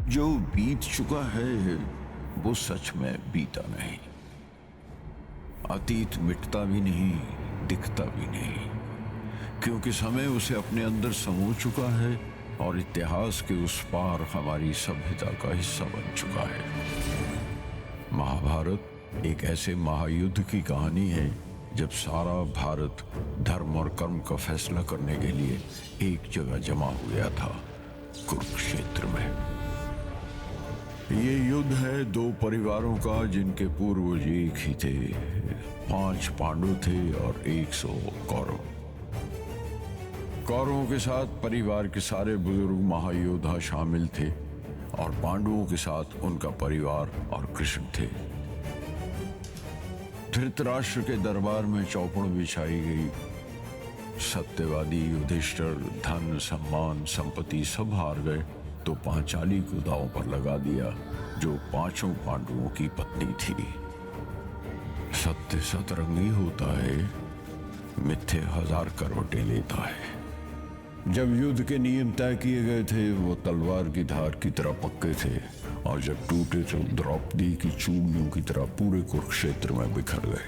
जो बीत चुका है वो सच में बीता नहीं। अतीत मिटता भी नहीं, दिखता भी नहीं, क्योंकि समय उसे अपने अंदर समो चुका है और इतिहास के उस पार हमारी सभ्यता का हिस्सा बन चुका है। महाभारत एक ऐसे महायुद्ध की कहानी है जब सारा भारत धर्म और कर्म का फैसला करने के लिए एक जगह जमा हो गया था, कुरुक्षेत्र में। ये युद्ध है दो परिवारों का जिनके पूर्वज एक ही थे। 5 पांडव थे और 100 कौरव। कौरवों के साथ परिवार के सारे बुजुर्ग महायोद्धा शामिल थे और पांडवों के साथ उनका परिवार और कृष्ण थे। धृतराष्ट्र के दरबार में चौपड़ बिछाई गई। सत्यवादी युधिष्ठिर धन सम्मान संपत्ति सब हार गए तो पांचाली को दांव पर लगा दिया, जो 5 पांडवों की पत्नी थी। सत्य सतरंगी होता है, मिथ्ये 1000 करवटें लेता है। जब युद्ध के नियम तय किए गए थे वो तलवार की धार की तरह पक्के थे और जब टूटे तो द्रौपदी की चूड़ियों की तरह पूरे कुरुक्षेत्र में बिखर गए।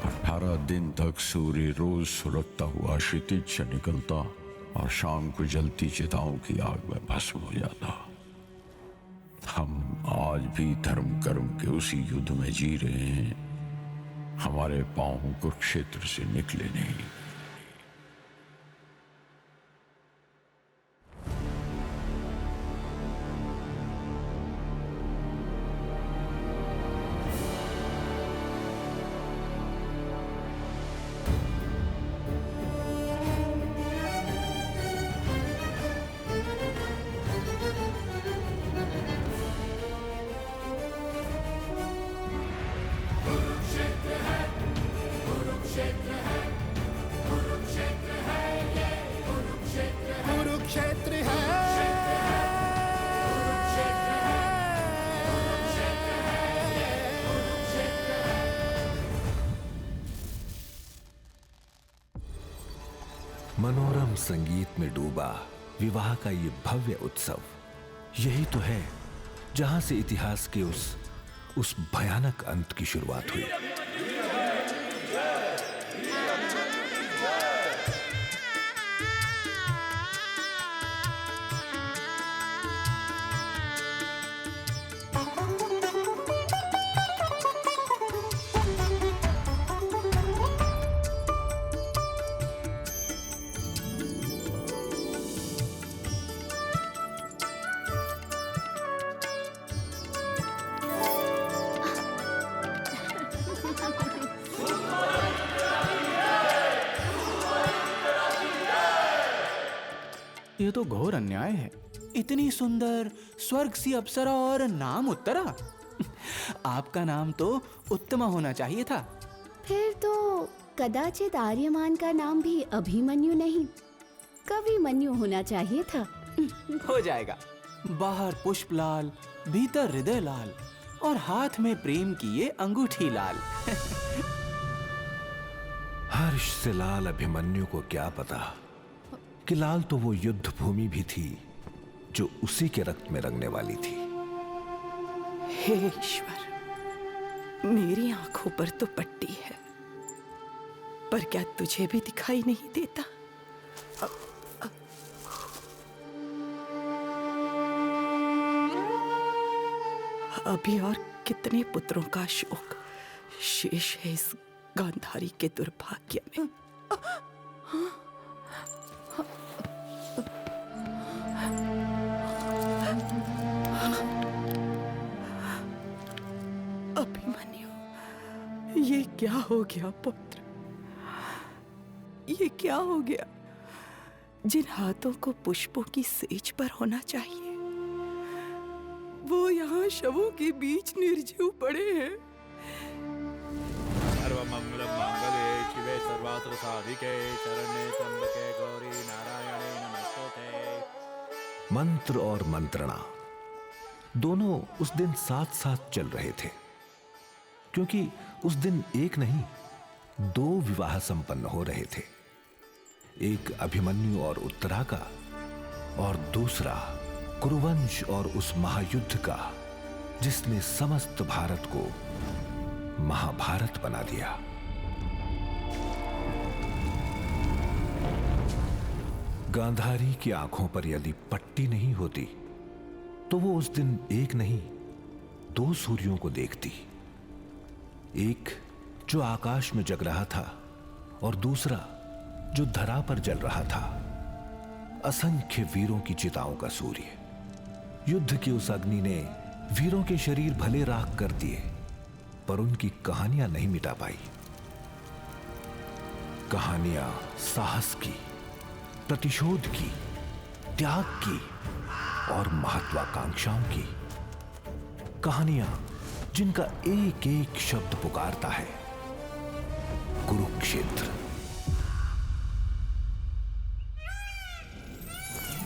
18 दिन तक सूर्य रोज सुलगता हुआ क्षितिज से निकलता और शाम को जलती चिताओं की आग में भस्म हो जाता। हम आज भी धर्म कर्म के उसी युद्ध में जी रहे हैं। हमारे पांव कुरुक्षेत्र से निकले नहीं। मनोरम संगीत में डूबा विवाह का ये भव्य उत्सव, यही तो है जहां से इतिहास के उस भयानक अंत की शुरुआत हुई। ये तो घोर अन्याय है। इतनी सुंदर स्वर्ग सी अप्सरा और नाम उत्तरा। आपका नाम तो उत्तमा होना चाहिए था। फिर तो कदाचित आर्यमान का नाम भी अभिमन्यु नहीं, कविमन्यु होना चाहिए था। हो जाएगा। बाहर पुष्प लाल, भीतर हृदय लाल और हाथ में प्रेम की ये अंगूठी लाल। हर्ष से लाल अभिमन्यु को क्या पता कि लाल तो वो युद्ध भूमि भी थी जो उसी के रक्त में रंगने वाली थी। हे ईश्वर, मेरी आंखों पर तो पट्टी है, पर क्या तुझे भी दिखाई नहीं देता? अभी और कितने पुत्रों का शोक शेष है इस गांधारी के दुर्भाग्य में। अभिमन्यु, ये क्या हो गया पुत्र? ये क्या हो गया? जिन हाथों को पुष्पों की सेज पर होना चाहिए वो यहाँ शवों के बीच निर्जीव पड़े हैं। सर्वमंगल मांगल्ये शिवे सर्वात्र साधिके शरण्ये त्र्यंबके गौरी नारायणे नमस्तुते। मंत्र और मंत्रणा दोनों उस दिन साथ साथ चल रहे थे, क्योंकि उस दिन एक नहीं 2 विवाह संपन्न हो रहे थे। एक अभिमन्यु और उत्तरा का और दूसरा कुरुवंश और उस महायुद्ध का जिसने समस्त भारत को महाभारत बना दिया। गांधारी की आंखों पर यदि पट्टी नहीं होती तो वो उस दिन एक नहीं 2 सूर्यों को देखती, एक जो आकाश में जग रहा था और दूसरा जो धरा पर जल रहा था। असंख्य वीरों की चिताओं का सूर्य। युद्ध की उस अग्नि ने वीरों के शरीर भले राख कर दिए, पर उनकी कहानियां नहीं मिटा पाई। कहानियां साहस की, प्रतिशोध की, त्याग की और महत्वाकांक्षाओं की। कहानियां जिनका एक एक शब्द पुकारता है कुरुक्षेत्र।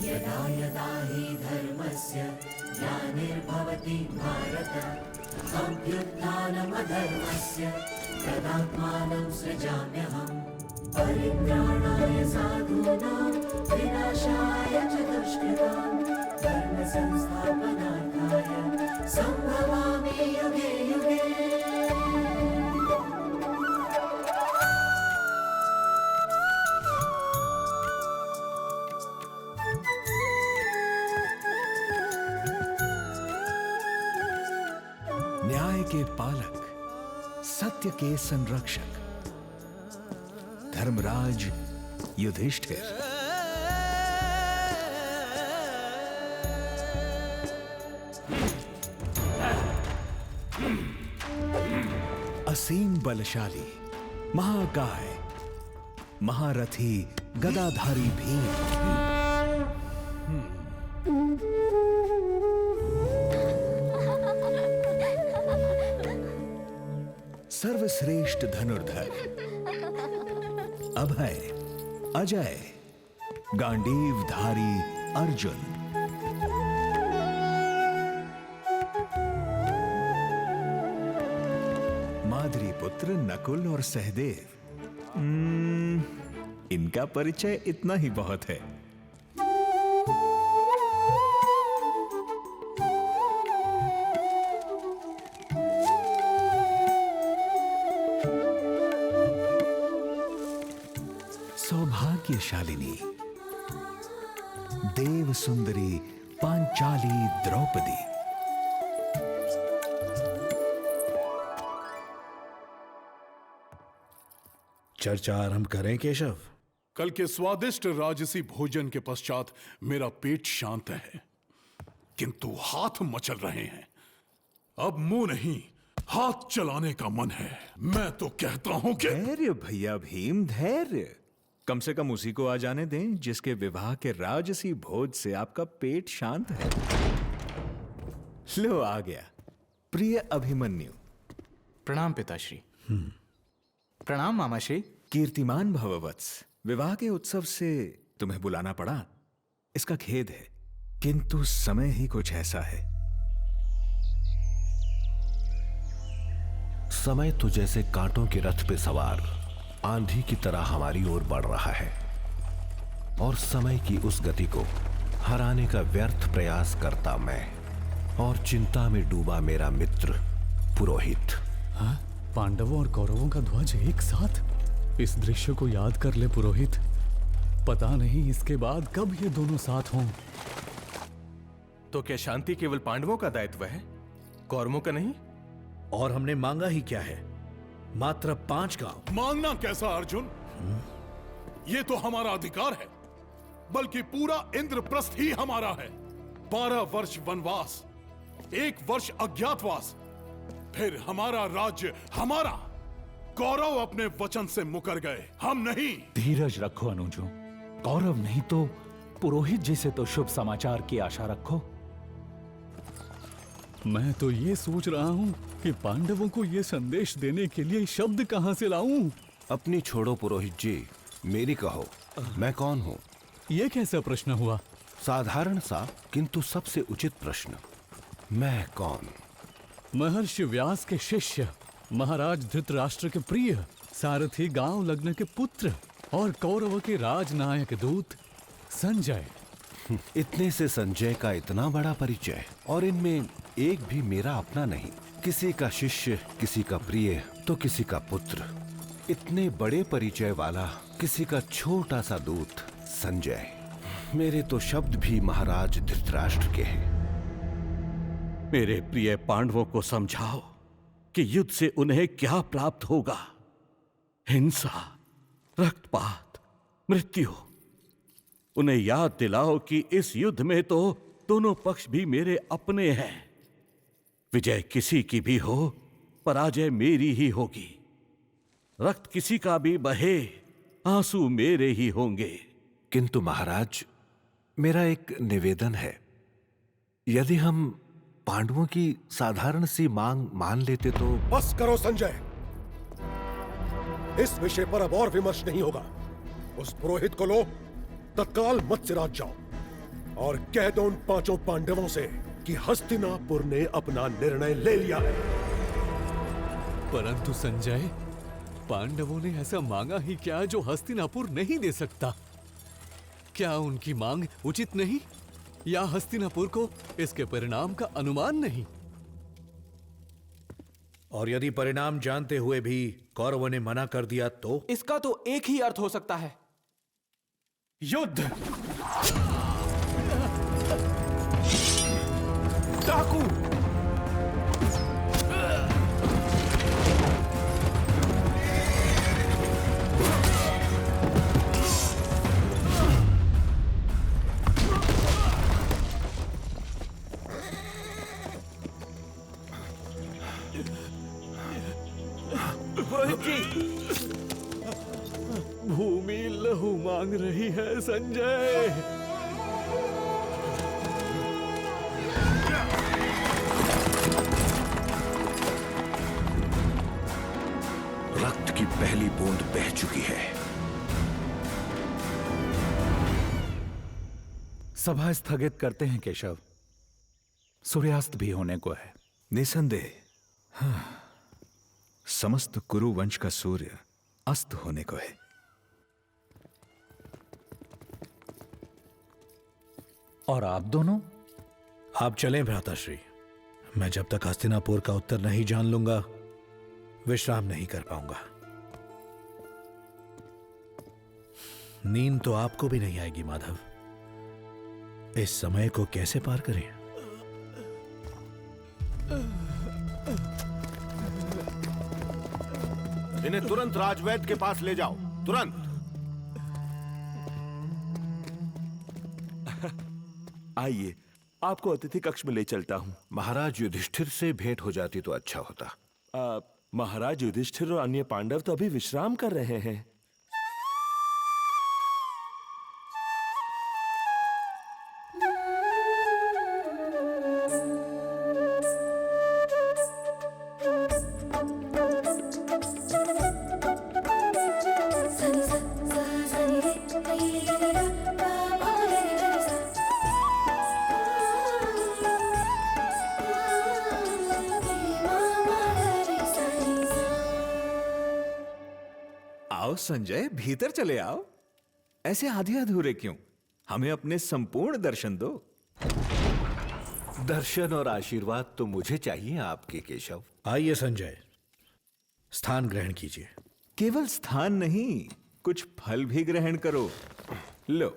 यदा यदा हि धर्मस्य ग्लानिर्भवति भारत अभ्युत्थानमधर्मस्य तदात्मानं सृजाम्यहम् परित्राणाय साधूनां विनाशाय च दुष्कृतां धर्म संस्थापनार्थाय संभवामि युगे युगे। न्याय के पालक, सत्य के संरक्षक, धर्मराज युधिष्ठिर। असीम बलशाली, महाकाय, महारथी, गदाधारी भीम। सर्वश्रेष्ठ धनुर्धर, अभय, अजय, गांडीवधारी अर्जुन। माद्री पुत्र नकुल और सहदेव। इनका परिचय इतना ही बहुत है। सौभाग्यशालिनी, देव सुंदरी पांचाली द्रौपदी। चर्चा आरंभ करें केशव। कल के स्वादिष्ट राजसी भोजन के पश्चात मेरा पेट शांत है, किंतु हाथ मचल रहे हैं। अब मुंह नहीं, हाथ चलाने का मन है। मैं तो कहता हूं कि धैर्य भैया भीम, धैर्य। कम से कम उसी को आ जाने दें जिसके विवाह के राजसी भोज से आपका पेट शांत है। लो आ गया प्रिय अभिमन्यु। प्रणाम पिताश्री। प्रणाम मामाश्री। कीर्तिमान भववत्स। विवाह के उत्सव से तुम्हें बुलाना पड़ा, इसका खेद है, किंतु समय ही कुछ ऐसा है। समय तो जैसे कांटों के रथ पे सवार आंधी की तरह हमारी ओर बढ़ रहा है, और समय की उस गति को हराने का व्यर्थ प्रयास करता मैं, और चिंता में डूबा मेरा मित्र पुरोहित। हाँ? पांडवों और कौरवों का ध्वज एक साथ? इस दृश्य को याद कर ले पुरोहित। पता नहीं इसके बाद कब ये दोनों साथ हों। तो क्या शांति केवल पांडवों का दायित्व है, कौरवों का नहीं? और हमने मांगा ही क्या है? मात्र 5 गांव। मांगना कैसा अर्जुन? ये तो हमारा अधिकार है, बल्कि पूरा इंद्रप्रस्थ ही हमारा है। 12 वर्ष वनवास, 1 वर्ष अज्ञातवास, फिर हमारा राज्य हमारा। कौरव अपने वचन से मुकर गए, हम नहीं। धीरज रखो अनुजों, कौरव नहीं तो पुरोहित जी से तो शुभ समाचार की आशा रखो। मैं तो ये सोच रहा हूँ कि पांडवों को ये संदेश देने के लिए शब्द कहाँ से लाऊं? अपनी छोड़ो पुरोहित जी, मेरी कहो। मैं कौन हूँ? ये कैसा प्रश्न हुआ? साधारण सा किंतु सबसे उचित प्रश्न। मैं कौन? महर्षि व्यास के शिष्य, महाराज धृतराष्ट्र के प्रिय, सारथी गांव लग्न के पुत्र और कौरव के राजनायक दूत संजय। इतने से संजय का इतना बड़ा परिचय, और इनमें एक भी मेरा अपना नहीं। किसी का शिष्य, किसी का प्रिय, तो किसी का पुत्र। इतने बड़े परिचय वाला किसी का छोटा सा दूत संजय। मेरे तो शब्द भी महाराज धृतराष्ट्र के हैं। मेरे प्रिय पांडवों को समझाओ कि युद्ध से उन्हें क्या प्राप्त होगा। हिंसा, रक्तपात, मृत्यु। उन्हें याद दिलाओ कि इस युद्ध में तो दोनों पक्ष भी मेरे अपने हैं। विजय किसी की भी हो, पराजय मेरी ही होगी। रक्त किसी का भी बहे, आंसू मेरे ही होंगे। किंतु महाराज, मेरा एक निवेदन है। यदि हम पांडवों की साधारण सी मांग मान लेते तो। बस करो संजय, इस विषय पर अब और विमर्श नहीं होगा। उस पुरोहित को लो, तत्काल मत्स्यराज जाओ और कह दो उन 5 पांडवों से कि हस्तिनापुर ने अपना निर्णय ले लिया है। परंतु संजय, पांडवों ने ऐसा मांगा ही क्या जो हस्तिनापुर नहीं दे सकता? क्या उनकी मांग उचित नहीं, या हस्तिनापुर को इसके परिणाम का अनुमान नहीं? और यदि परिणाम जानते हुए भी कौरवों ने मना कर दिया तो? इसका तो एक ही अर्थ हो सकता है, युद्ध। डाकू! भूमि लहू मांग रही है संजय। रक्त की पहली बूंद बह चुकी है। सभा स्थगित करते हैं केशव। सूर्यास्त भी होने को है। निसंदेह। हाँ, समस्त कुरु वंश का सूर्य अस्त होने को है। और आप दोनों? आप चलें भ्राताश्री। मैं जब तक हस्तिनापुर का उत्तर नहीं जान लूंगा, विश्राम नहीं कर पाऊंगा। नींद तो आपको भी नहीं आएगी माधव। इस समय को कैसे पार करें? इन्हें तुरंत राजवैद्य के पास ले जाओ, तुरंत। आइए, आपको अतिथि कक्ष में ले चलता हूं। महाराज युधिष्ठिर से भेंट हो जाती तो अच्छा होता। महाराज युधिष्ठिर और अन्य पांडव तो अभी विश्राम कर रहे हैं। आओ संजय, भीतर चले आओ। ऐसे आधे अधूरे क्यों? हमें अपने संपूर्ण दर्शन दो। दर्शन और आशीर्वाद तो मुझे चाहिए आपके केशव। आइए संजय, स्थान ग्रहण कीजिए। केवल स्थान नहीं, कुछ फल भी ग्रहण करो। लो।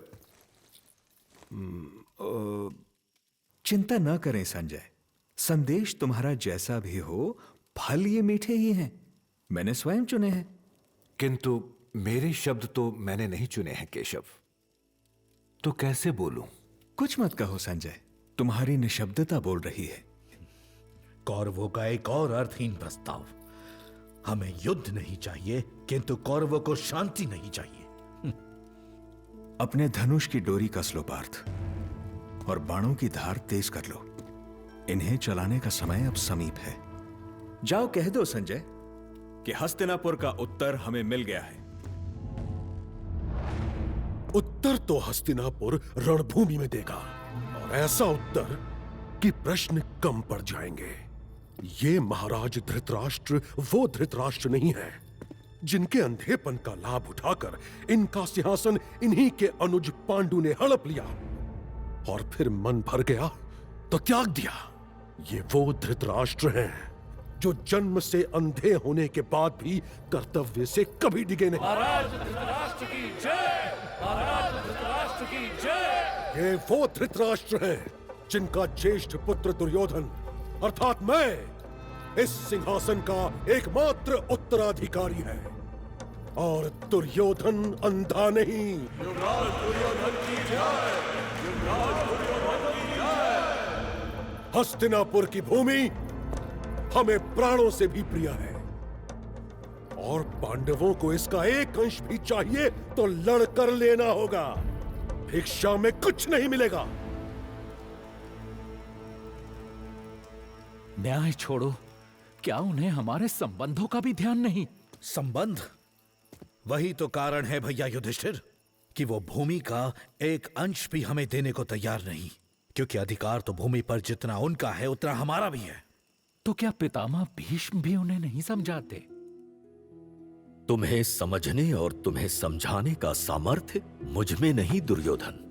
चिंता न करें संजय, संदेश तुम्हारा जैसा भी हो, फल ये मीठे ही हैं। मैंने स्वयं चुने हैं। किंतु मेरे शब्द तो मैंने नहीं चुने हैं केशव, तो कैसे बोलूं? कुछ मत कहो संजय, तुम्हारी निशब्दता बोल रही है। कौरवों का एक और अर्थहीन प्रस्ताव। हमें युद्ध नहीं चाहिए, किंतु कौरवों को शांति नहीं चाहिए। अपने धनुष की डोरी कस लो पार्थ, और बाणों की धार तेज कर लो। इन्हें चलाने का समय अब समीप है। जाओ कह दो संजय कि हस्तिनापुर का उत्तर हमें मिल गया है। उत्तर तो हस्तिनापुर रणभूमि में देगा, और ऐसा उत्तर कि प्रश्न कम पड़ जाएंगे। ये महाराज धृतराष्ट्र वो धृतराष्ट्र नहीं है जिनके अंधेपन का लाभ उठाकर इनका सिंहासन इन्हीं के अनुज पांडु ने हड़प लिया। और फिर मन भर गया तो त्याग दिया। ये वो धृतराष्ट्र हैं जो जन्म से अंधे होने के बाद भी कर्तव्य से कभी डिगे नहीं। महाराज धृतराष्ट्र की जय! महाराज धृतराष्ट्र की जय! ये वो धृतराष्ट्र हैं जिनका ज्येष्ठ पुत्र दुर्योधन अर्थात मैं इस सिंहासन का एकमात्र उत्तराधिकारी है। और दुर्योधन अंधा नहीं। युवराज दुर्योधन की जय! युवराज दुर्योधन की जय! हस्तिनापुर की भूमि हमें प्राणों से भी प्रिय है और पांडवों को इसका एक अंश भी चाहिए तो लड़कर लेना होगा। भिक्षा में कुछ नहीं मिलेगा। न्याय छोड़ो, क्या उन्हें हमारे संबंधों का भी ध्यान नहीं? संबंध? वही तो कारण है भैया युधिष्ठिर कि वो भूमि का एक अंश भी हमें देने को तैयार नहीं, क्योंकि अधिकार तो भूमि पर जितना उनका है उतना हमारा भी है। तो क्या पितामह भीष्म भी उन्हें नहीं समझाते? तुम्हें समझने और तुम्हें समझाने का सामर्थ्य मुझ में नहीं दुर्योधन।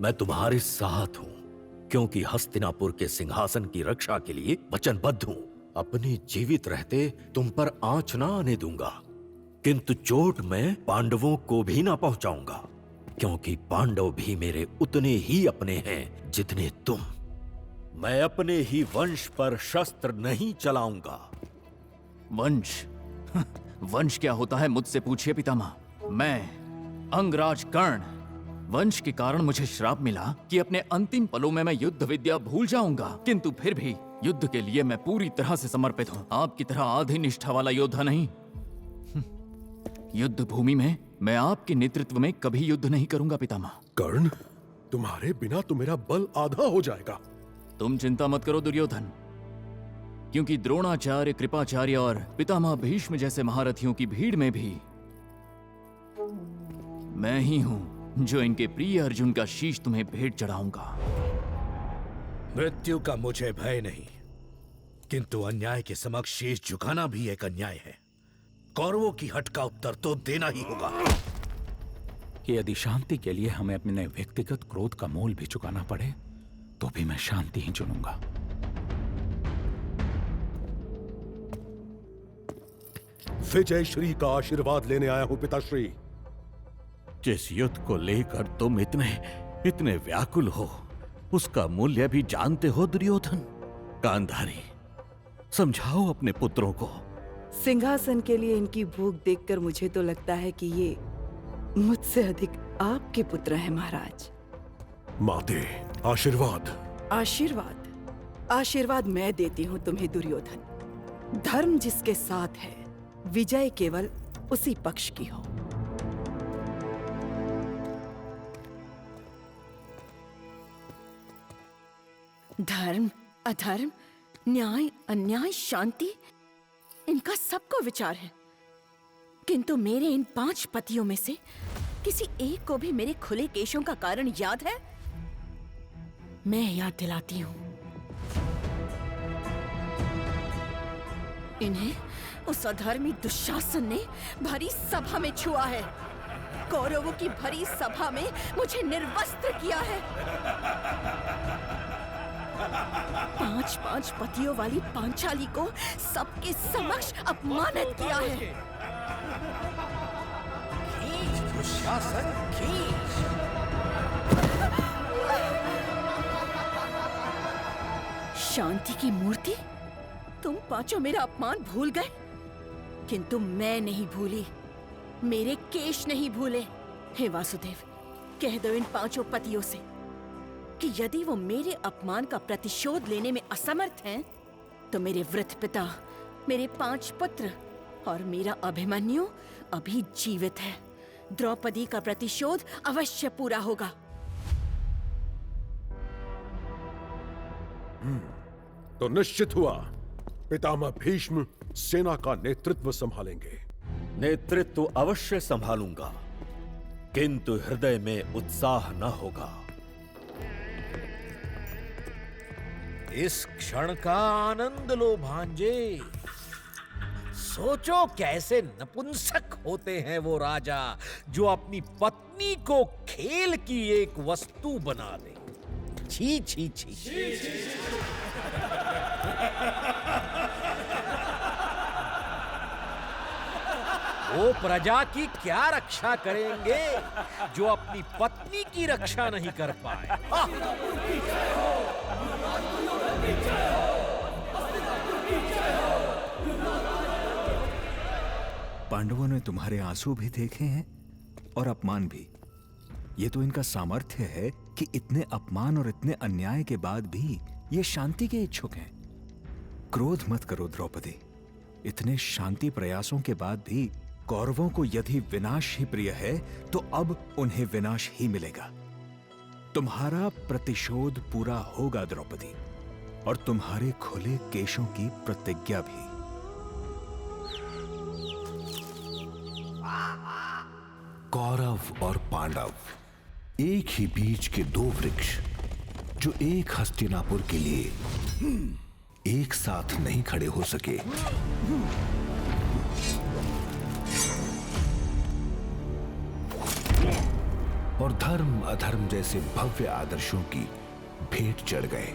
मैं तुम्हारे साथ हूं क्योंकि हस्तिनापुर के सिंहासन की रक्षा के लिए वचनबद्ध हूं। अपने जीवित रहते तुम पर आंच ना आने दूंगा, किंतु चोट मैं पांडवों को भी ना पहुंचाऊंगा, क्योंकि पांडव भी मेरे उतने ही अपने हैं जितने तुम। मैं अपने ही वंश पर शस्त्र नहीं चलाऊंगा। वंश? वंश क्या होता है मुझसे पूछिए पितामह। मैं अंगराज कर्ण, वंश के कारण मुझे श्राप मिला कि अपने अंतिम पलों में मैं युद्ध विद्या भूल जाऊंगा, किंतु फिर भी युद्ध के लिए मैं पूरी तरह से समर्पित हूं। आपकी तरह आधी निष्ठा वाला योद्धा नहीं। युद्ध भूमि में मैं आपके नेतृत्व में कभी युद्ध नहीं करूंगा पितामह। कर्ण, तुम्हारे बिना तो मेरा बल आधा हो जाएगा। तुम चिंता मत करो दुर्योधन, क्योंकि द्रोणाचार्य, कृपाचार्य और पितामह भीष्म जैसे महारथियों की भीड़ में भी मैं ही हूं जो इनके प्रिय अर्जुन का शीश तुम्हें भेंट चढ़ाऊंगा। मृत्यु का मुझे भय नहीं, किंतु अन्याय के समक्ष शीश झुकाना भी एक अन्याय है। कौरवों की हट का उत्तर तो देना ही होगा। यदि शांति के लिए हमें अपने व्यक्तिगत क्रोध का मोल भी चुकाना पड़े तो भी मैं शांति ही चुनूंगा। विजय श्री का आशीर्वाद लेने आया हूं पिताश्री। जिस युद्ध को लेकर तुम इतने व्याकुल हो, उसका मूल्य भी जानते हो दुर्योधन। गांधारी, समझाओ अपने पुत्रों को। सिंहासन के लिए इनकी भूख देखकर मुझे तो लगता है कि ये मुझसे अधिक आपके पुत्र हैं महाराज। माते, आशीर्वाद। आशीर्वाद? आशीर्वाद मैं देती हूँ तुम्हें दुर्योधन। धर्म जिसके साथ है, विजय केवल उसी पक्ष की हो। धर्म, अधर्म, न्याय, अन्याय, शांति, इनका सबको विचार है, किंतु मेरे इन 5 पतियों में से किसी एक को भी मेरे खुले केशों का कारण याद है? मैं याद दिलाती हूं। इन्हें उस अधर्मी दुशासन ने भरी सभा में छुआ है। कौरवों की भरी सभा में मुझे निर्वस्त्र किया है। 5 पतियों वाली पांचाली को सबके समक्ष अपमानित किया है। खींच दुशासन, खींच। शांति की मूर्ति, तुम पांचों मेरा अपमान भूल गए, किंतु मैं नहीं भूली, मेरे केश नहीं भूले। हे वासुदेव, कह दो इन 5 पतियों से कि यदि वो मेरे अपमान का प्रतिशोध लेने में असमर्थ हैं, तो मेरे वृद्ध पिता, मेरे 5 पुत्र और मेरा अभिमन्यु अभी जीवित है। द्रौपदी का प्रतिशोध अवश्य पूरा होगा। तो निश्चित हुआ, पितामह भीष्म सेना का नेतृत्व संभालेंगे। नेतृत्व अवश्य संभालूंगा, किंतु हृदय में उत्साह न होगा। इस क्षण का आनंद लो भांजे। सोचो कैसे नपुंसक होते हैं वो राजा जो अपनी पत्नी को खेल की एक वस्तु बना दे। छी छी छी। वो प्रजा की क्या रक्षा करेंगे जो अपनी पत्नी की रक्षा नहीं कर पाए। पांडवों ने तुम्हारे आंसू भी देखे हैं और अपमान भी। ये तो इनका सामर्थ्य है कि इतने अपमान और इतने अन्याय के बाद भी ये शांति के इच्छुक हैं। क्रोध मत करो द्रौपदी। इतने शांति प्रयासों के बाद भी कौरवों को यदि विनाश ही प्रिय है तो अब उन्हें विनाश ही मिलेगा। तुम्हारा प्रतिशोध पूरा होगा द्रौपदी, और तुम्हारे खुले केशों की प्रतिज्ञा भी। कौरव और पांडव एक ही बीज के दो वृक्ष, जो एक हस्तिनापुर के लिए एक साथ नहीं खड़े हो सके। और धर्म अधर्म जैसे भव्य आदर्शों की भेंट चढ़ गए।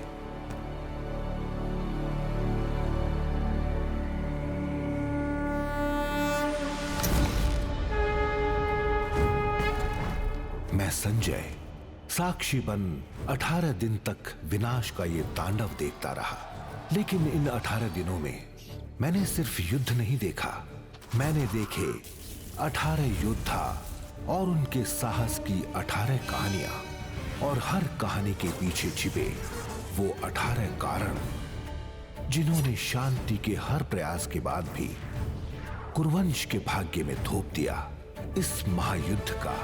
मैं संजय साक्षी बन 18 दिन तक विनाश का ये तांडव देखता रहा। लेकिन इन 18 दिनों में मैंने सिर्फ युद्ध नहीं देखा, मैंने देखे 18 योद्धा और उनके साहस की 18 कहानियां, और हर कहानी के पीछे छिपे वो 18 कारण, जिन्होंने शांति के हर प्रयास के बाद भी कुरुवंश के भाग्य में थोप दिया इस महायुद्ध का।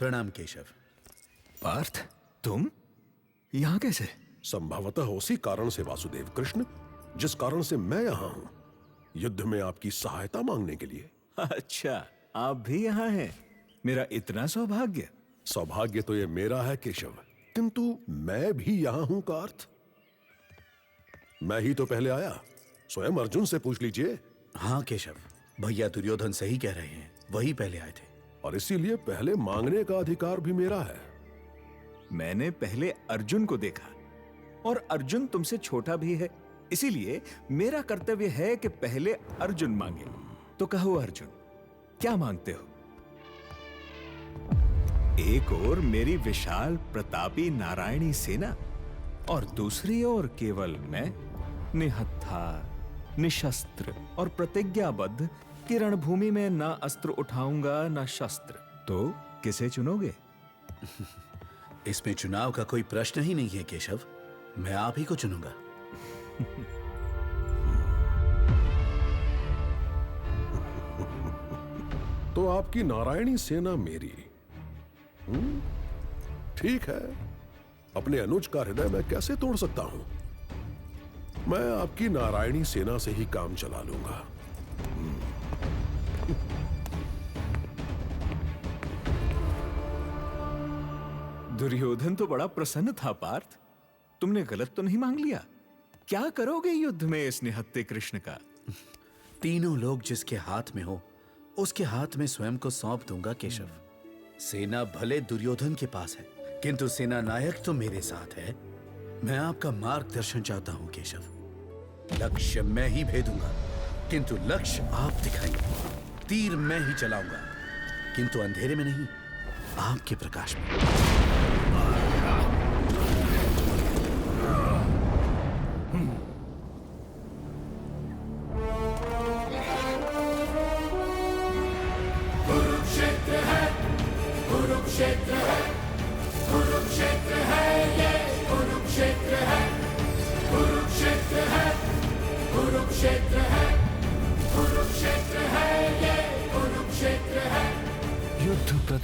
प्रणाम केशव। पार्थ, तुम यहां कैसे? संभवतः उसी कारण से वासुदेव कृष्ण, जिस कारण से मैं यहां हूं, युद्ध में आपकी सहायता मांगने के लिए। अच्छा, आप भी यहां हैं। मेरा इतना सौभाग्य। सौभाग्य तो ये मेरा है केशव, किंतु मैं भी यहां हूं का अर्थ। मैं ही तो पहले आया, स्वयं अर्जुन से पूछ लीजिए। हाँ केशव, भैया दुर्योधन सही कह रहे हैं, वही पहले आए थे। और इसीलिए पहले मांगने का अधिकार भी मेरा है। मैंने पहले अर्जुन को देखा, और अर्जुन तुमसे छोटा भी है, इसीलिए मेरा कर्तव्य है कि पहले अर्जुन मांगे। तो कहो अर्जुन, क्या मांगते हो? एक ओर मेरी विशाल प्रतापी नारायणी सेना, और दूसरी ओर केवल मैं, निहत्था निशस्त्र और प्रतिज्ञाबद्ध कि रणभूमि में ना अस्त्र उठाऊंगा ना शस्त्र। तो किसे चुनोगे? इसमें चुनाव का कोई प्रश्न ही नहीं है केशव, मैं आप ही को चुनूंगा। तो आपकी नारायणी सेना मेरी। ठीक है, अपने अनुज का हृदय मैं कैसे तोड़ सकता हूं? मैं आपकी नारायणी सेना से ही काम चला लूंगा। दुर्योधन तो बड़ा प्रसन्न था पार्थ। तुमने गलत तो नहीं मांग लिया? क्या करोगे युद्ध में इस निहत्थे कृष्ण का? तीनों लोग जिसके हाथ में हो उसके हाथ में स्वयं को सौंप दूंगा केशव। सेना भले दुर्योधन के पास है, किंतु सेना नायक तो मेरे साथ है। मैं आपका मार्गदर्शन चाहता हूं केशव। लक्ष्य मैं ही भेदूंगा, किंतु लक्ष्य आप दिखाएंगे। तीर मैं ही चलाऊंगा, किंतु अंधेरे में नहीं, आपके प्रकाश में। कुरुक्षेत्र है, कुरुक्षेत्र है।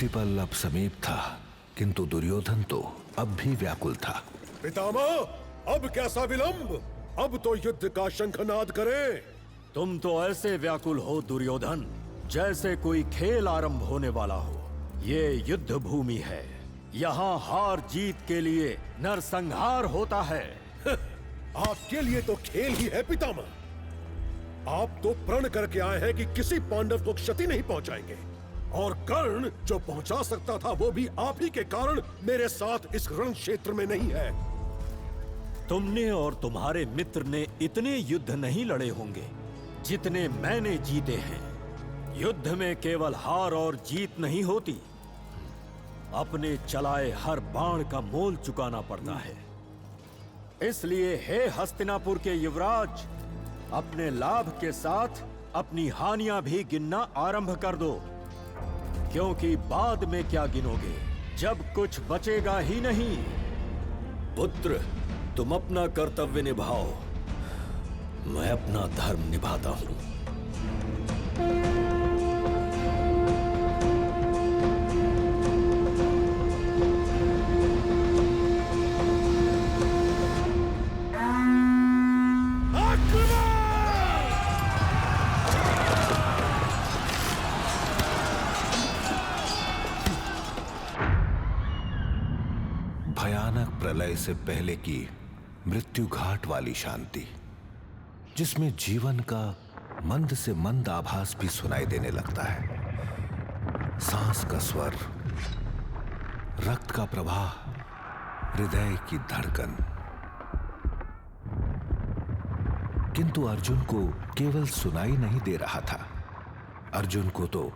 प्रतिपल अब समीप था, किंतु दुर्योधन तो अब भी व्याकुल था। पितामह, अब कैसा विलंब? अब तो युद्ध का शंखनाद करें। तुम तो ऐसे व्याकुल हो दुर्योधन, जैसे कोई खेल आरंभ होने वाला हो। ये युद्ध भूमि है, यहाँ हार जीत के लिए नरसंहार होता है। आपके लिए तो खेल ही है पितामह। आप तो प्रण करके आए हैं कि किसी पांडव को क्षति नहीं पहुंचाएंगे, और कर्ण जो पहुंचा सकता था वो भी आप ही के कारण मेरे साथ इस रण क्षेत्र में नहीं है। तुमने और तुम्हारे मित्र ने इतने युद्ध नहीं लड़े होंगे जितने मैंने जीते हैं। युद्ध में केवल हार और जीत नहीं होती, अपने चलाए हर बाण का मोल चुकाना पड़ता है। इसलिए हे हस्तिनापुर के युवराज, अपने लाभ के साथ अपनी हानियां भी गिनना आरंभ कर दो, क्योंकि बाद में क्या गिनोगे जब कुछ बचेगा ही नहीं। पुत्र, तुम अपना कर्तव्य निभाओ, मैं अपना धर्म निभाता हूं। भयानक प्रलय से पहले की मृत्यु घाट वाली शांति, जिसमें जीवन का मंद से मंद आभास भी सुनाई देने लगता है। सांस का स्वर, रक्त का प्रवाह, हृदय की धड़कन। किंतु अर्जुन को केवल सुनाई नहीं दे रहा था, अर्जुन को तो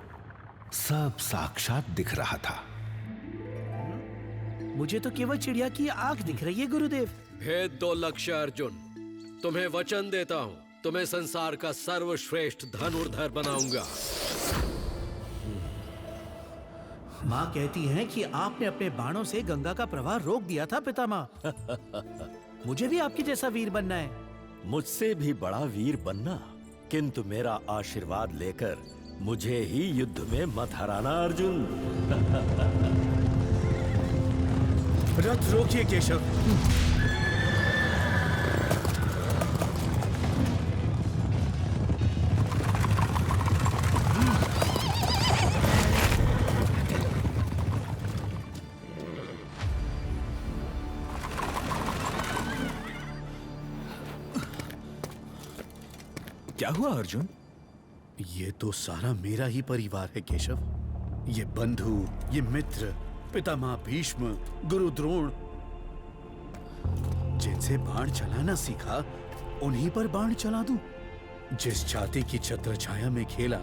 सब साक्षात दिख रहा था। मुझे तो केवल चिड़िया की आंख दिख रही है गुरुदेव। भेद दो लक्ष्य अर्जुन, तुम्हें वचन देता हूँ, तुम्हें संसार का सर्वश्रेष्ठ धनुर्धर बनाऊंगा। माँ कहती हैं कि आपने अपने बाणों से गंगा का प्रवाह रोक दिया था पितामह। मुझे भी आपकी जैसा वीर बनना है। मुझसे भी बड़ा वीर बनना, किंतु मेरा आशीर्वाद लेकर मुझे ही युद्ध में मत हराना अर्जुन। रथ रोकिए केशव। क्या हुआ अर्जुन? ये तो सारा मेरा ही परिवार है केशव। ये बंधु, ये मित्र, पितामह भीष्म, गुरु द्रोण, जिनसे बाण चलाना सीखा उन्हीं पर बाण चला दूं। जिस जाति की छत्र छाया में खेला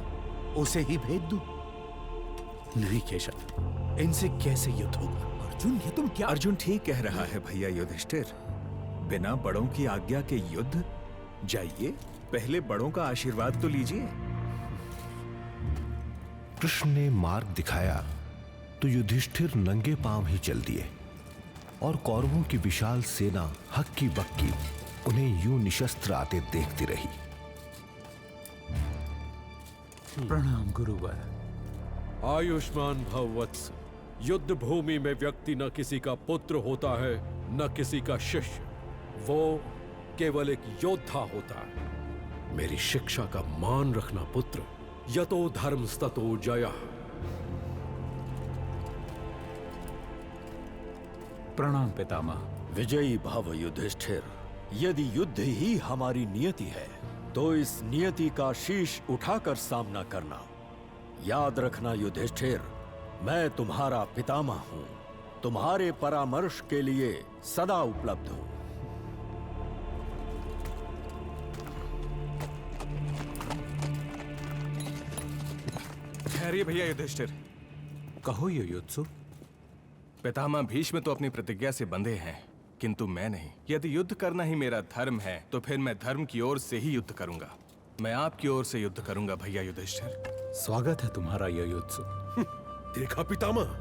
उसे ही भेद दूं। नहीं केशव, इनसे कैसे युद्ध होगा? अर्जुन, ये तुम क्या? अर्जुन ठीक कह रहा है भैया युधिष्ठिर। बिना बड़ों की आज्ञा के युद्ध? जाइए, पहले बड़ों का आशीर्वाद तो लीजिए। कृष्ण ने मार्ग दिखाया तो युधिष्ठिर नंगे पांव ही चल दिए, और कौरवों की विशाल सेना हक्की बक्की उन्हें यूं निशस्त्र आते देखती रही। प्रणाम गुरुवर। आयुष्मान भव वत्स। युद्ध भूमि में व्यक्ति न किसी का पुत्र होता है न किसी का शिष्य, वो केवल एक योद्धा होता है। मेरी शिक्षा का मान रखना पुत्र। यतो धर्मस्ततो जयः। प्रणाम पितामह। विजयी भव युधिष्ठिर। यदि युद्ध ही हमारी नियति है तो इस नियति का शीश उठाकर सामना करना। याद रखना युधिष्ठिर, मैं तुम्हारा पितामह हूं, तुम्हारे परामर्श के लिए सदा उपलब्ध हूं। ठहरिए भैया युधिष्ठिर। कहो युयुत्सु। पितामह भीष्म तो अपनी प्रतिज्ञा से बंधे हैं, किंतु मैं नहीं। यदि युद्ध करना ही मेरा धर्म है तो फिर मैं धर्म की ओर से ही युद्ध करूंगा। मैं आपकी ओर से युद्ध करूंगा भैया युधिष्ठिर। स्वागत है तुम्हारा युयुत्सु। देखा पितामह,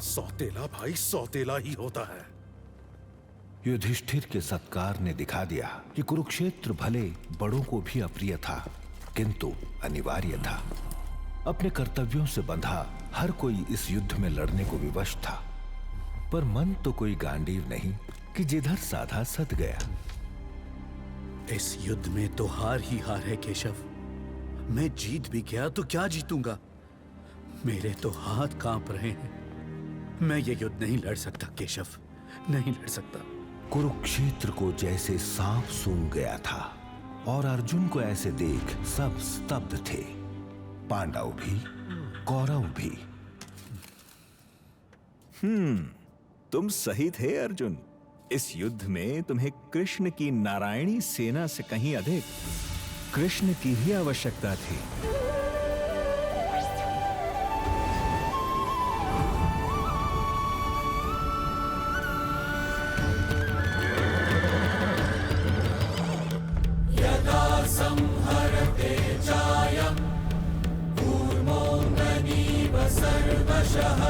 सौतेला भाई सौतेला ही होता है। युधिष्ठिर के सत्कार ने दिखा दिया कि कुरुक्षेत्र भले बड़ों को भी अप्रिय था, किंतु अनिवार्य था। अपने कर्तव्यों से बंधा हर कोई इस युद्ध में लड़ने को विवश था, पर मन तो कोई गांडीव नहीं कि जिधर साधा सध गया। इस युद्ध में तो हार ही हार है केशव। मैं जीत भी गया तो क्या जीतूंगा? मेरे तो हाथ कांप रहे हैं। मैं ये युद्ध नहीं लड़ सकता केशव, नहीं लड़ सकता। कुरुक्षेत्र को जैसे सांप सूंघ गया था और अर्जुन को ऐसे देख सब स्तब्ध थे, पांडव भी कौरव भी। तुम सही थे अर्जुन। इस युद्ध में तुम्हें कृष्ण की नारायणी सेना से कहीं अधिक कृष्ण की ही आवश्यकता थी। यदा संहरते चायं कूर्मोऽङ्गनीव सर्वशः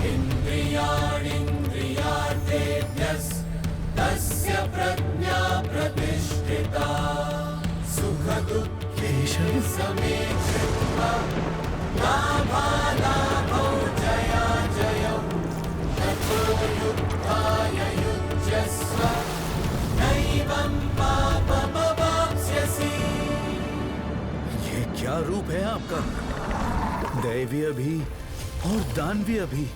इन्द्रियाणीन्द्रियार्थेभ्यस्तस्य प्रज्ञा प्रतिष्ठिता सुखदुःखे समे कृत्वा लाभालाभौ जयाजयौ ततो युद्धाय युज्यस्व नैवं पापमवाप्स्यसि। ये क्या रूप है आपका? दैवीय भी और दानवीय भी।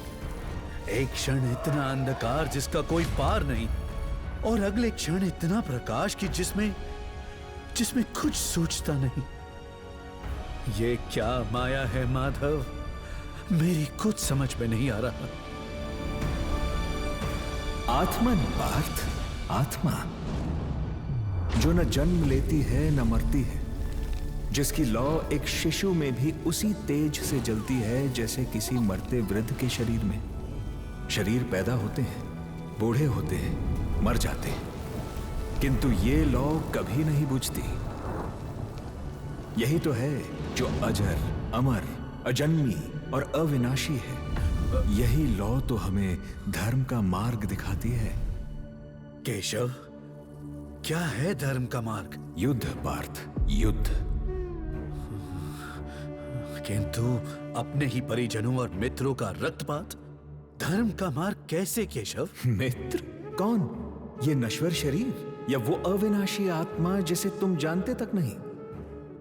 एक क्षण इतना अंधकार जिसका कोई पार नहीं, और अगले क्षण इतना प्रकाश कि जिसमें कुछ सूझता नहीं। ये क्या माया है माधव? मेरी कुछ समझ में नहीं आ रहा। आत्मा पार्थ, आत्मा जो न जन्म लेती है न मरती है, जिसकी लौ एक शिशु में भी उसी तेज से जलती है जैसे किसी मरते वृद्ध के शरीर में। शरीर पैदा होते हैं, बूढ़े होते हैं, मर जाते हैं, किंतु ये लौ कभी नहीं बुझती। यही तो है जो अजर, अमर, अजन्मी और अविनाशी है। यही लौ तो हमें धर्म का मार्ग दिखाती है। केशव, क्या है धर्म का मार्ग? युद्ध पार्थ, युद्ध। किंतु अपने ही परिजनों और मित्रों का रक्तपात धर्म का मार्ग कैसे केशव? मित्र कौन? ये नश्वर शरीर या वो अविनाशी आत्मा जिसे तुम जानते तक नहीं?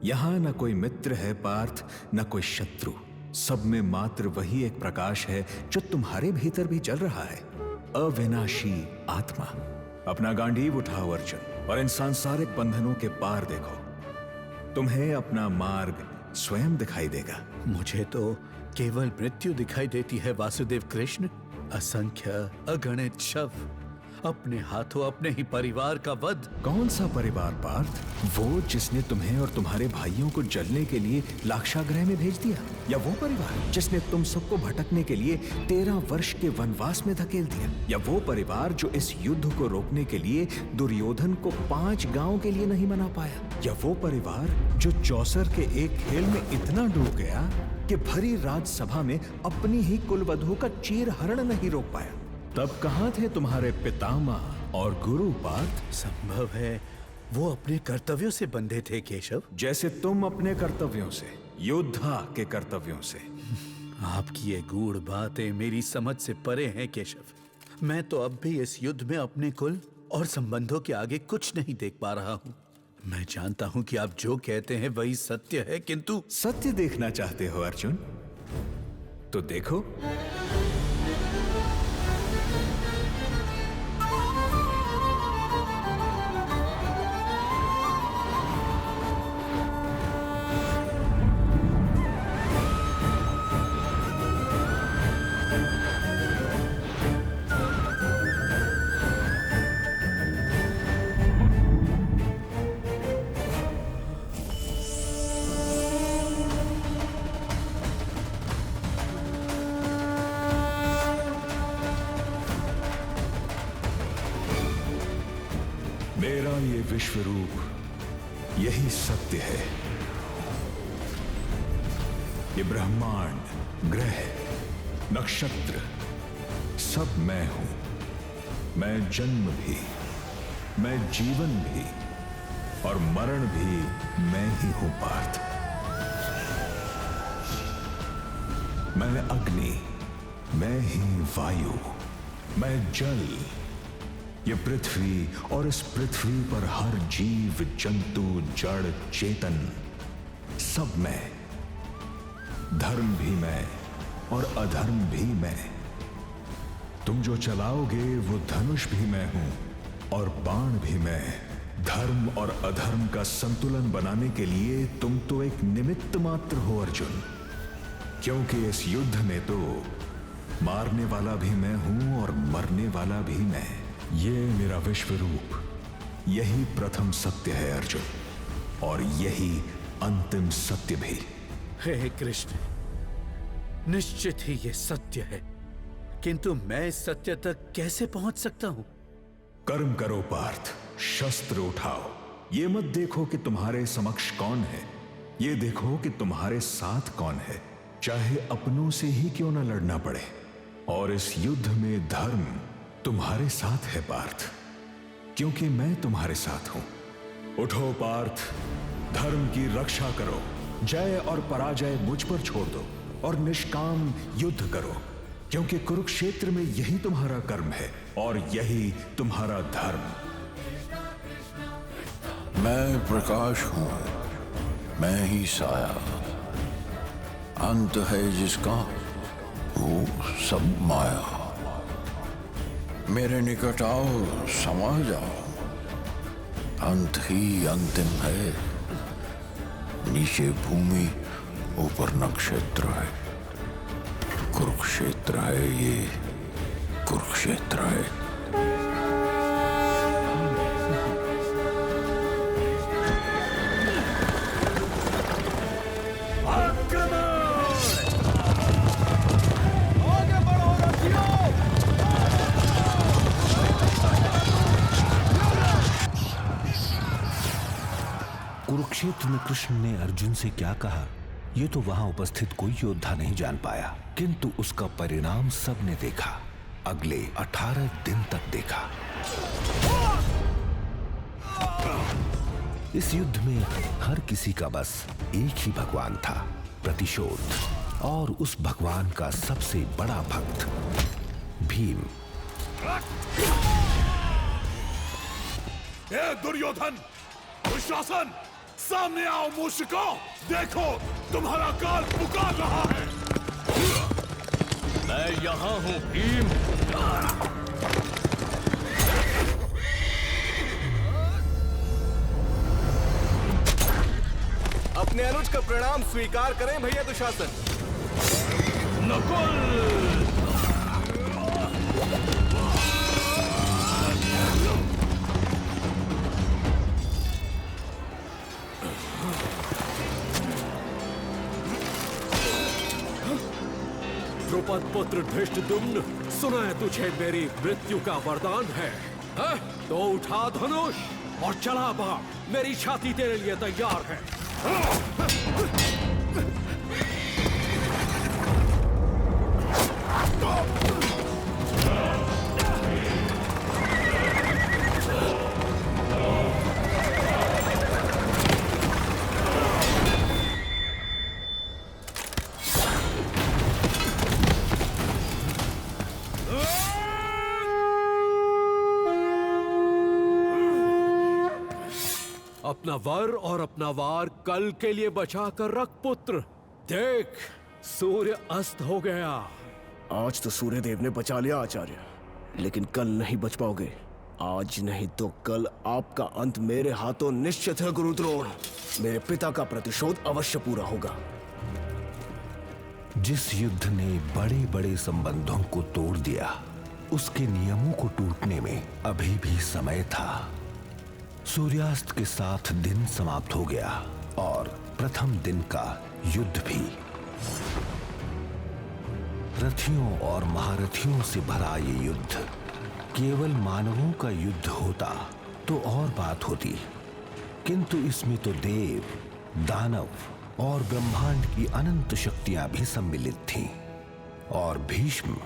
यहां न कोई मित्र है पार्थ, न कोई शत्रु। सब में मात्र वही एक प्रकाश है जो तुम्हारे भीतर भी जल रहा है, अविनाशी आत्मा। अपना गांडीव उठाओ अर्जुन, और इन सांसारिक बंधनों के पार देखो। तुम्हें अपना मार्ग स्वयं दिखाई देगा। मुझे तो केवल मृत्यु दिखाई देती है वासुदेव कृष्ण। असंख्य अगणित शव, अपने हाथों अपने ही परिवार का वध। कौन सा परिवार पार्थ? वो जिसने तुम्हें और तुम्हारे भाइयों को जलने के लिए लाक्षागृह में भेज दिया, या वो परिवार जिसने तुम सबको भटकने के लिए 13 वर्ष के वनवास में धकेल दिया, या वो परिवार जो इस युद्ध को रोकने के लिए दुर्योधन को 5 गांव के लिए नहीं मना पाया, या वो परिवार जो चौसर के एक खेल में इतना डूब गया कि भरी राजसभा में अपनी ही कुलवधू का चीरहरण नहीं रोक पाया। तब कहां थे तुम्हारे पितामह और गुरु पार्थ? संभव है वो अपने कर्तव्यों से बंधे थे केशव, जैसे तुम अपने कर्तव्यों से, योद्धा के कर्तव्यों से। आपकी ये गूढ़ बातें मेरी समझ से परे हैं केशव। मैं तो अब भी इस युद्ध में अपने कुल और संबंधों के आगे कुछ नहीं देख पा रहा हूँ। मैं जानता हूँ कि आप जो कहते हैं वही सत्य है, किंतु सत्य देखना चाहते हो अर्जुन? तो देखो। मेरा ये विश्व रूप यही सत्य है। ये ब्रह्मांड, ग्रह, नक्षत्र सब मैं हूं। मैं जन्म भी, मैं जीवन भी और मरण भी मैं ही हूं पार्थ। मैं अग्नि, मैं ही वायु, मैं जल, ये पृथ्वी और इस पृथ्वी पर हर जीव, जंतु, जड़, चेतन, सब मैं। धर्म भी मैं और अधर्म भी मैं। तुम जो चलाओगे वो धनुष भी मैं हूं और बाण भी मैं। धर्म और अधर्म का संतुलन बनाने के लिए तुम तो एक निमित्त मात्र हो अर्जुन, क्योंकि इस युद्ध में तो मारने वाला भी मैं हूं और मरने वाला भी मैं। ये मेरा विश्व रूप, यही प्रथम सत्य है अर्जुन, और यही अंतिम सत्य भी। हे कृष्ण, निश्चित ही ये सत्य है, किंतु मैं इस सत्य तक कैसे पहुंच सकता हूं? कर्म करो पार्थ, शस्त्र उठाओ। ये मत देखो कि तुम्हारे समक्ष कौन है, ये देखो कि तुम्हारे साथ कौन है, चाहे अपनों से ही क्यों न लड़ना पड़े। और इस युद्ध में धर्म तुम्हारे साथ है पार्थ, क्योंकि मैं तुम्हारे साथ हूं। उठो पार्थ, धर्म की रक्षा करो। जय और पराजय मुझ पर छोड़ दो और निष्काम युद्ध करो, क्योंकि कुरुक्षेत्र में यही तुम्हारा कर्म है और यही तुम्हारा धर्म। मैं प्रकाश हूं, मैं ही साया, अंत है जिसका वो सब माया। मेरे निकट आओ, समा जाओ, अंत ही अंतिम है। नीचे भूमि, ऊपर नक्षत्र है। कुरुक्षेत्र है ये, कुरुक्षेत्र है। कुरुक्षेत्र में कृष्ण ने अर्जुन से क्या कहा, ये तो वहां उपस्थित कोई योद्धा नहीं जान पाया, किंतु उसका परिणाम सबने देखा। अगले 18 दिन तक देखा। इस युद्ध में हर किसी का बस एक ही भगवान था, प्रतिशोध, और उस भगवान का सबसे बड़ा भक्त भीम। ए दुर्योधन, दुशासन, सामने आओ मूषको, देखो तुम्हारा काल पुकार रहा है। मैं यहां हूं भीम। अपने अनुज का प्रणाम स्वीकार करें भैया दुशासन। नकुल, द्रुपद पुत्र धृष्टद्युम्न, सुना है तुझे मेरी मृत्यु का वरदान है? तो उठा धनुष और चला भाग, मेरी छाती तेरे लिए तैयार है। अपना वर और अपना वार कल के लिए बचा कर रख पुत्र। देख, सूर्य अस्त हो गया। आज तो सूर्य देव ने बचा लिया आचार्य, लेकिन कल नहीं बच पाओगे। आज नहीं तो कल आपका अंत मेरे हाथों निश्चित है गुरुद्रोण। मेरे पिता का प्रतिशोध अवश्य पूरा होगा। जिस युद्ध ने बड़े बड़े संबंधों को तोड़ दिया, उसके नियमों को टूटने में अभी भी समय था। सूर्यास्त के साथ दिन समाप्त हो गया और प्रथम दिन का युद्ध भी। रथियों और महारथियों से भरा ये युद्ध केवल मानवों का युद्ध होता तो और बात होती, किंतु इसमें तो देव, दानव और ब्रह्मांड की अनंत शक्तियां भी सम्मिलित थीं, और भीष्म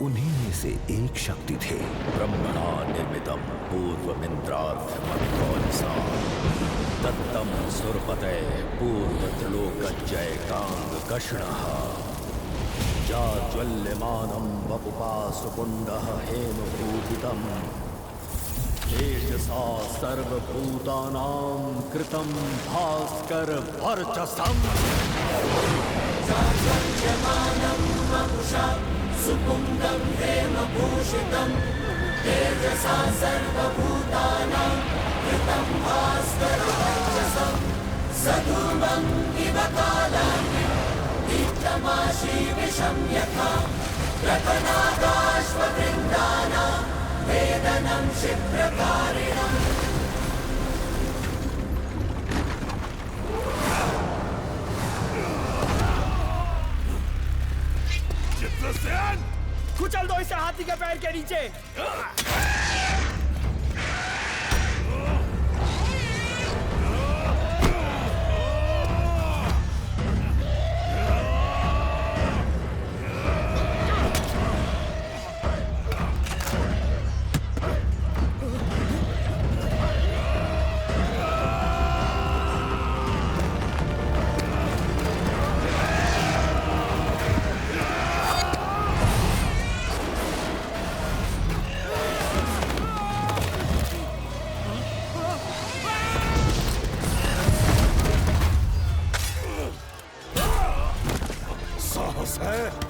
उन्हीं में से एक शक्ति थे। ब्रह्मणा निर्मितम पूर्वमिंद्रार्थमभिकौलिसा दत्तम सुरपते पूर्वत्रिलोकजय कांग कषणः। जाज्वल्यमानं वपुपासुकुण्डः हेमभूषितम् तेजसा सर्वभूतानां कृतं भास्कर वर्चसम् जाज्वल्यमानं वपुषा सुकुण्डं हेमभूषितं तेजसा सर्वभूतानां कृतं भास्करवर्चसं सधूमं इव कालानि दीप्तमाशीविषं यथा रतनागाश्ववृन्दानां वेदनं क्षिप्रकारिणम् चित्रसेन, कुचल दो इसे हाथी के पैर के नीचे।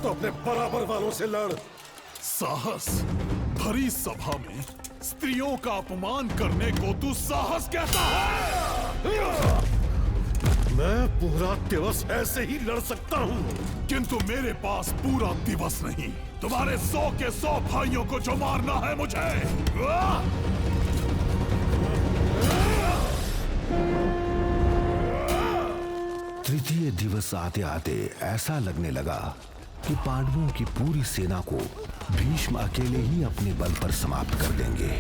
तो अपने बराबर वालों से लड़। साहस? भरी सभा में स्त्रियों का अपमान करने को तू साहस कहता है? मैं पूरा दिवस ऐसे ही लड़ सकता हूँ, किंतु मेरे पास पूरा दिवस नहीं। तुम्हारे 100 के 100 भाइयों को जो मारना है मुझे। तृतीय दिवस आते आते ऐसा लगने लगा कि पांडवों की पूरी सेना को भीष्म अकेले ही अपने बल पर समाप्त कर देंगे।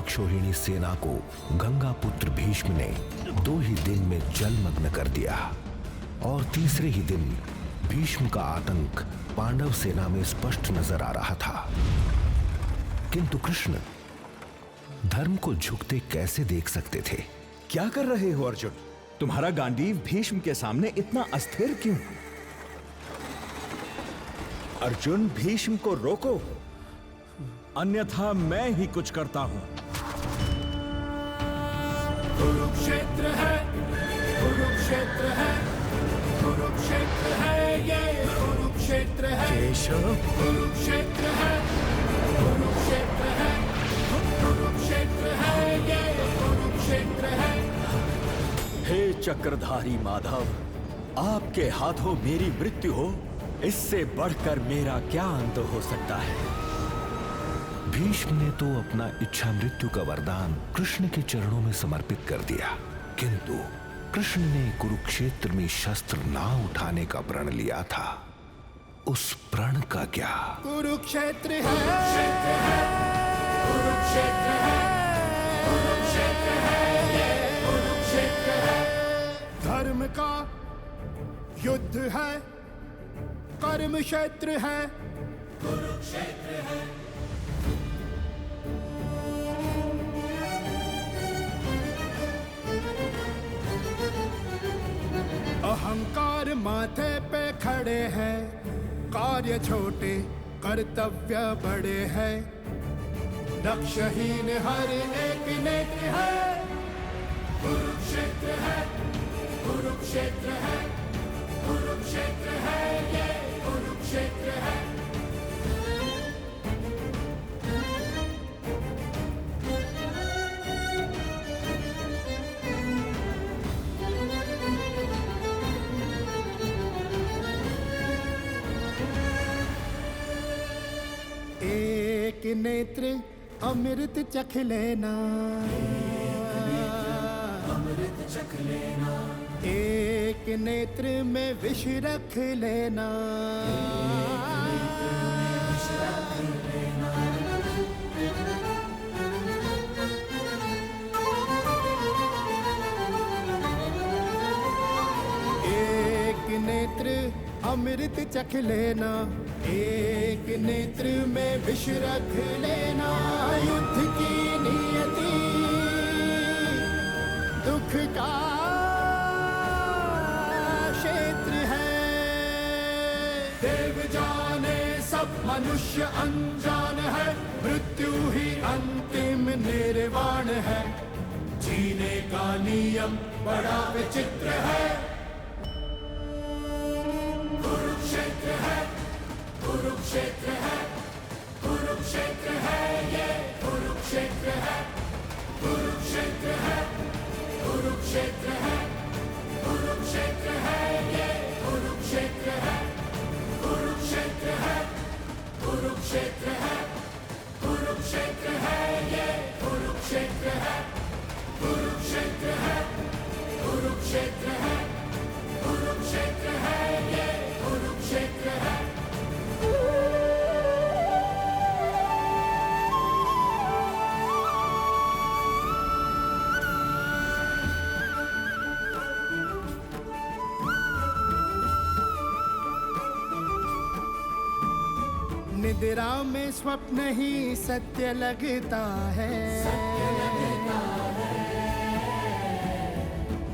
अक्षौहिणी सेना को गंगा पुत्र भीष्म ने 2 ही दिन में जलमग्न कर दिया और तीसरे ही दिन भीष्म का आतंक पांडव सेना में स्पष्ट नजर आ रहा था। किंतु कृष्ण धर्म को झुकते कैसे देख सकते थे? क्या कर रहे हो अर्जुन? तुम्हारा गांडीव भीष्म के सामने इतना अस्थिर क्यों? अर्जुन, भीष्म को रोको, अन्यथा मैं ही कुछ करता हूं। कुरुक्षेत्र है, कुरुक्षेत्र है, कुरुक्षेत्र है, ये कुरुक्षेत्र है। केशव, कुरुक्षेत्र है, कुरुक्षेत्र है, कुरुक्षेत्र है, ये कुरुक्षेत्र है। हे चक्रधारी माधव, आपके हाथों मेरी मृत्यु हो, इससे बढ़कर मेरा क्या अंत हो सकता है? भीष्म ने तो अपना इच्छा मृत्यु का वरदान कृष्ण के चरणों में समर्पित कर दिया, किंतु कृष्ण ने कुरुक्षेत्र में शस्त्र ना उठाने का प्रण लिया था। उस प्रण का क्या? कुरुक्षेत्र है, कुरुक्षेत्र है, कुरुक्षेत्र है, कुरुक्षेत्र है, ये कुरुक्षेत्र है। धर्म का युद्ध है, कर्म क्षेत्र है, कुरुक्षेत्र है। अहंकार माथे पे खड़े हैं, कार्य छोटे कर्तव्य बड़े हैं, लक्ष्यहीन हर एक नेत्र है। कुरुक्षेत्र है, कुरुक्षेत्र है, कुरुक्षेत्र है, ये कुरुक्षेत्र है। एक नेत्र अमृत चख लेना, अमृत चख लेना, एक नेत्र में विष रख लेना, एक नेत्र अमृत चख लेना, एक नेत्र में विष रख लेना। युद्ध की नियति दुख का क्षेत्र है, देव जाने सब मनुष्य अनजान है, मृत्यु ही अंतिम निर्वाण है। जीने का नियम बड़ा विचित्र है, कुरुक्षेत्र है, कुरुक्षेत्र है, कुरुक्षेत्र है, ये कुरुक्षेत्र है, कुरुक्षेत्र है, कुरुक्षेत्र है, कुरुक्षेत्र है, ये कुरुक्षेत्र है, कुरुक्षेत्र है, कुरुक्षेत्र है, कुरुक्षेत्र है, ये कुरुक्षेत्र है, कुरुक्षेत्र है, कुरुक्षेत्र है, कुरुक्षेत्र है, ये कुरुक्षेत्र है। निद्रा में स्वप्न ही सत्य लगता है,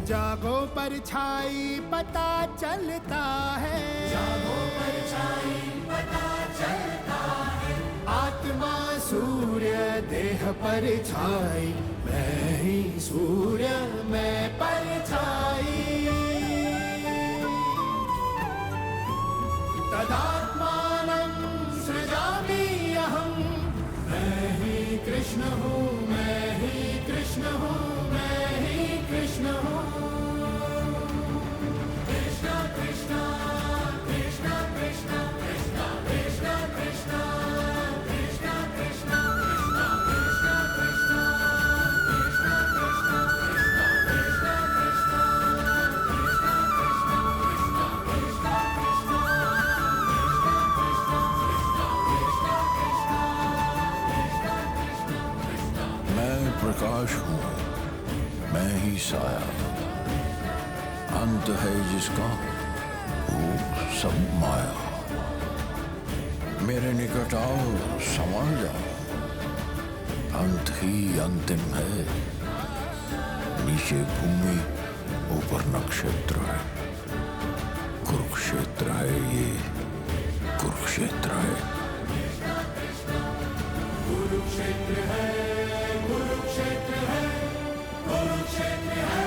जागो परछाई पता चलता है, जागो परछाई पता चलता है। आत्मा सूर्य देह परछाई, मैं ही सूर्य मैं परछाई। तदात्मानं सृजामि अहं, मैं ही कृष्ण हूँ, मैं ही कृष्ण हूँ, मैं ही कृष्ण हूँ। कृष्ण कृष्ण कृष्ण कृष्ण कृष्ण कृष्ण कृष्ण कृष्ण कृष्ण कृष्ण कृष्ण कृष्ण कृष्ण कृष्ण कृष्ण मैं प्रकाश हूँ, मैं ही साया, अंत है जिसका वो सब माया। मेरे निकट आओ समा जाओ, अंत ही अंतिम है। नीचे भूमि ऊपर नक्षत्र है, कुरुक्षेत्र है, ये कुरुक्षेत्र है। कुरुक्षेत्र है, कुरुक्षेत्र है, कुरुक्षेत्र है।